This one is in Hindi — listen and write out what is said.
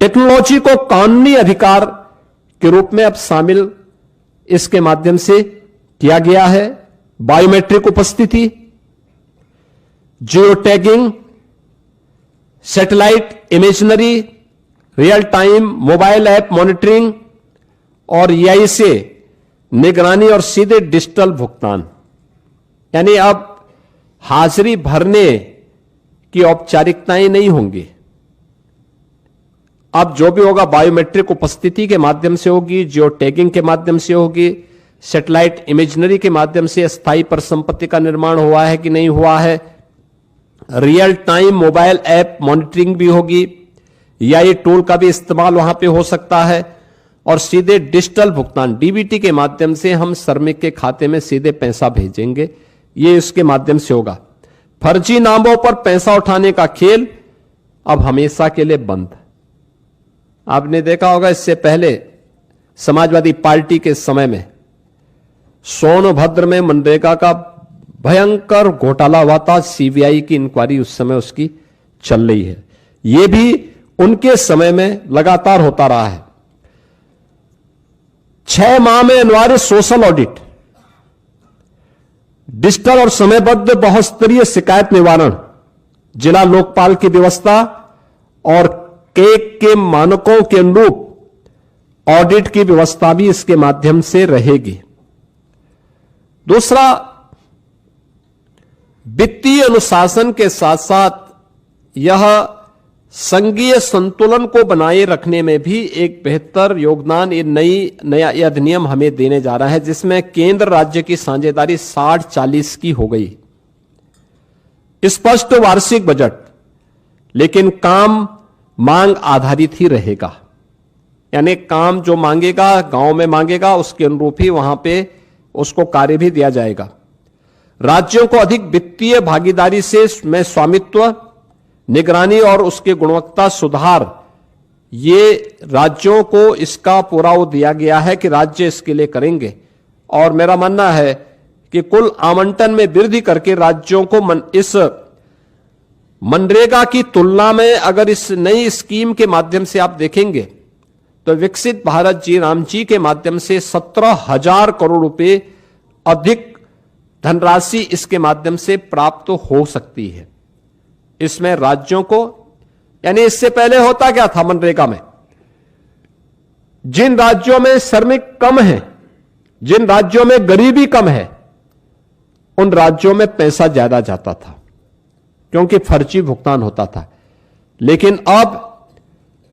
टेक्नोलॉजी को कानूनी अधिकार के रूप में अब शामिल इसके माध्यम से किया गया है। बायोमेट्रिक उपस्थिति, geo tagging, satellite imaginary, real time mobile app monitoring और एआई से निगरानी और सीधे डिजिटल भुगतान। यानी अब हाजिरी भरने की औपचारिकताएं नहीं होंगी। अब जो भी होगा बायोमेट्रिक उपस्थिति के माध्यम से होगी, जियो टैगिंग के माध्यम से होगी, सैटेलाइट इमेजनरी के माध्यम से स्थायी परिसंपत्ति का निर्माण हुआ है कि नहीं हुआ है, real time mobile app monitoring भी होगी, या ये टूल का भी इस्तेमाल वहां पे हो सकता है, और सीधे डिजिटल भुगतान डीबीटी के माध्यम से हम श्रमिक के खाते में सीधे पैसा भेजेंगे, ये इसके माध्यम से होगा। फर्जी नामों पर पैसा उठाने का खेल अब हमेशा के लिए बंद। आपने देखा होगा इससे पहले समाजवादी पार्टी के समय में सोनभद्र में मनरेगा का भयंकर घोटाला हुआ था। सीबीआई की इंक्वायरी उस समय उसकी चल रही है। यह भी उनके समय में लगातार होता रहा है। 6 माह में अनिवार्य सोशल ऑडिट, डिजिटल और समयबद्ध बहुस्तरीय शिकायत निवारण, जिला लोकपाल की व्यवस्था और केक के मानकों के अनुरूप ऑडिट की व्यवस्था भी इसके माध्यम से रहेगी। दूसरा, वित्तीय अनुशासन के साथ साथ यह संघीय संतुलन को बनाए रखने में भी एक बेहतर योगदान ये नया अधिनियम हमें देने जा रहा है, जिसमें केंद्र राज्य की साझेदारी 60-40 की हो गई। स्पष्ट वार्षिक बजट, लेकिन काम मांग आधारित ही रहेगा। यानी काम जो मांगेगा, गांव में मांगेगा, उसके अनुरूप ही वहां पे उसको कार्य भी दिया जाएगा। राज्यों को अधिक वित्तीय भागीदारी से में स्वामित्व, निगरानी और उसकी गुणवत्ता सुधार, ये राज्यों को इसका पूरा वो दिया गया है कि राज्य इसके लिए करेंगे। और मेरा मानना है कि कुल आवंटन में वृद्धि करके राज्यों को इस मनरेगा की तुलना में अगर इस नई स्कीम के माध्यम से आप देखेंगे तो विकसित भारत जी राम जी के माध्यम से 17,000 करोड़ रुपए अधिक धनराशि इसके माध्यम से प्राप्त हो सकती है। इसमें राज्यों को, यानी इससे पहले होता क्या था मनरेगा में, जिन राज्यों में श्रमिक कम है, जिन राज्यों में गरीबी कम है, उन राज्यों में पैसा ज्यादा जाता था क्योंकि फर्जी भुगतान होता था। लेकिन अब